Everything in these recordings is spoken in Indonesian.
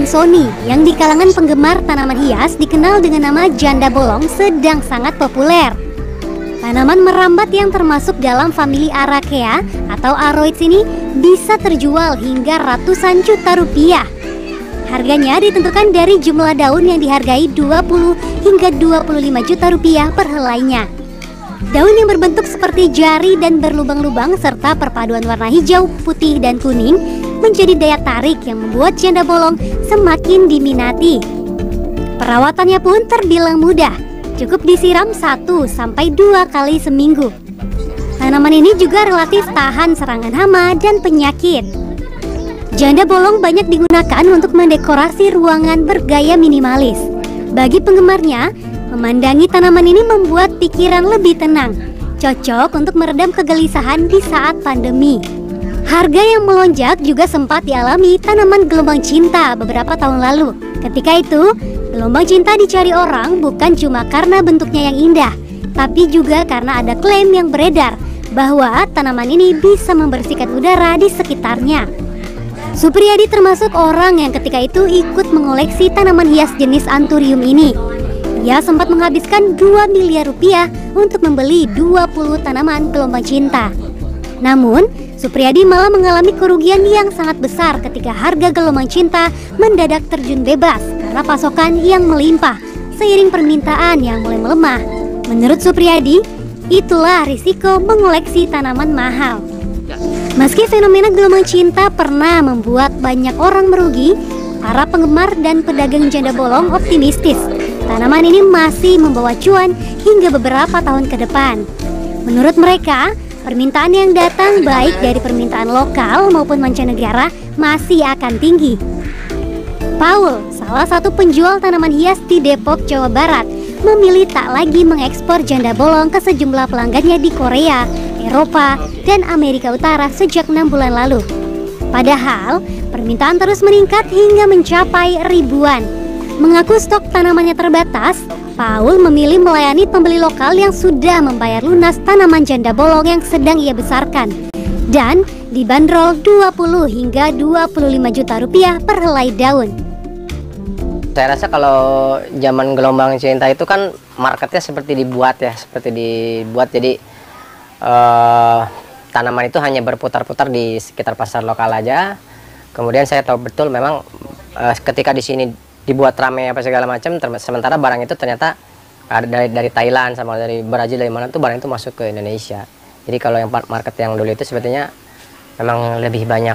Sony yang di kalangan penggemar tanaman hias dikenal dengan nama janda bolong sedang sangat populer. Tanaman merambat yang termasuk dalam famili Arachea atau Aroids ini bisa terjual hingga ratusan juta rupiah. Harganya ditentukan dari jumlah daun yang dihargai 20 hingga 25 juta rupiah per helainya. Daun yang berbentuk seperti jari dan berlubang-lubang serta perpaduan warna hijau, putih, dan kuning menjadi daya tarik yang membuat janda bolong semakin diminati. Perawatannya pun terbilang mudah, cukup disiram 1-2 kali seminggu. Tanaman ini juga relatif tahan serangan hama dan penyakit. Janda bolong banyak digunakan untuk mendekorasi ruangan bergaya minimalis. Bagi penggemarnya, memandangi tanaman ini membuat pikiran lebih tenang, cocok untuk meredam kegelisahan di saat pandemi. Harga yang melonjak juga sempat dialami tanaman gelombang cinta beberapa tahun lalu. Ketika itu, gelombang cinta dicari orang bukan cuma karena bentuknya yang indah, tapi juga karena ada klaim yang beredar bahwa tanaman ini bisa membersihkan udara di sekitarnya. Supriyadi termasuk orang yang ketika itu ikut mengoleksi tanaman hias jenis Anthurium ini. Ia sempat menghabiskan 2 miliar rupiah untuk membeli 20 tanaman gelombang cinta. Namun, Supriyadi malah mengalami kerugian yang sangat besar ketika harga gelombang cinta mendadak terjun bebas karena pasokan yang melimpah seiring permintaan yang mulai melemah. Menurut Supriyadi, itulah risiko mengoleksi tanaman mahal. Meski fenomena gelombang cinta pernah membuat banyak orang merugi, para penggemar dan pedagang janda bolong optimistis tanaman ini masih membawa cuan hingga beberapa tahun ke depan. Menurut mereka, permintaan yang datang baik dari permintaan lokal maupun mancanegara masih akan tinggi. Paul, salah satu penjual tanaman hias di Depok, Jawa Barat, memilih tak lagi mengekspor janda bolong ke sejumlah pelanggannya di Korea, Eropa, dan Amerika Utara sejak 6 bulan lalu. Padahal, permintaan terus meningkat hingga mencapai ribuan. Mengaku stok tanamannya terbatas, Paul memilih melayani pembeli lokal yang sudah membayar lunas tanaman janda bolong yang sedang ia besarkan dan dibanderol 20 hingga 25 juta rupiah per helai daun. Saya rasa kalau zaman gelombang cinta itu kan marketnya seperti dibuat jadi tanaman itu hanya berputar-putar di sekitar pasar lokal aja. Kemudian saya tahu betul memang ketika di sini dibuat ramai apa segala macam, sementara barang itu ternyata ada dari Thailand sama dari Brazil, dari mana tuh barang itu masuk ke Indonesia. Jadi kalau yang market yang dulu itu sebetulnya memang lebih banyak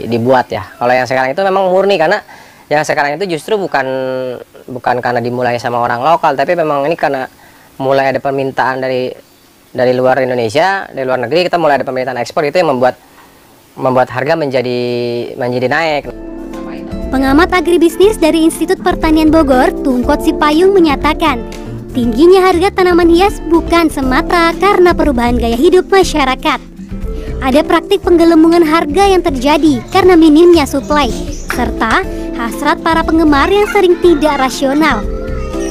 dibuat ya. Kalau yang sekarang itu memang murni, karena yang sekarang itu justru bukan karena dimulai sama orang lokal, tapi memang ini karena mulai ada permintaan dari luar Indonesia, dari luar negeri, kita mulai ada permintaan ekspor, itu yang membuat harga menjadi naik. Pengamat agribisnis dari Institut Pertanian Bogor, Tungkot Sipayung, menyatakan tingginya harga tanaman hias bukan semata karena perubahan gaya hidup masyarakat. Ada praktik penggelembungan harga yang terjadi karena minimnya suplai, serta hasrat para penggemar yang sering tidak rasional.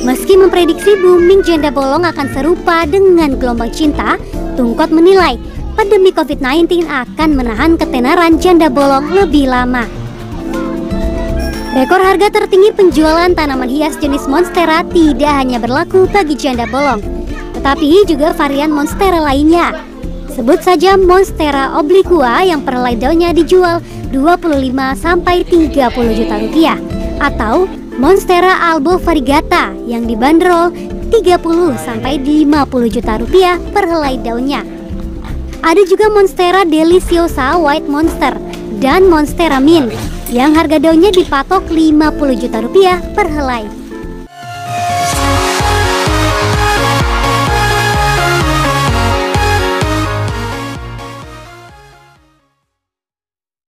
Meski memprediksi booming janda bolong akan serupa dengan gelombang cinta, Tungkot menilai pandemi COVID-19 akan menahan ketenaran janda bolong lebih lama. Rekor harga tertinggi penjualan tanaman hias jenis Monstera tidak hanya berlaku bagi janda bolong, tetapi juga varian Monstera lainnya. Sebut saja Monstera obliqua yang per helai daunnya dijual 25-30 juta rupiah, atau Monstera albo variegata yang dibanderol 30-50 juta rupiah per helai daunnya. Ada juga Monstera deliciosa white monster dan Monstera mint yang harga daunnya dipatok 50 juta rupiah per helai.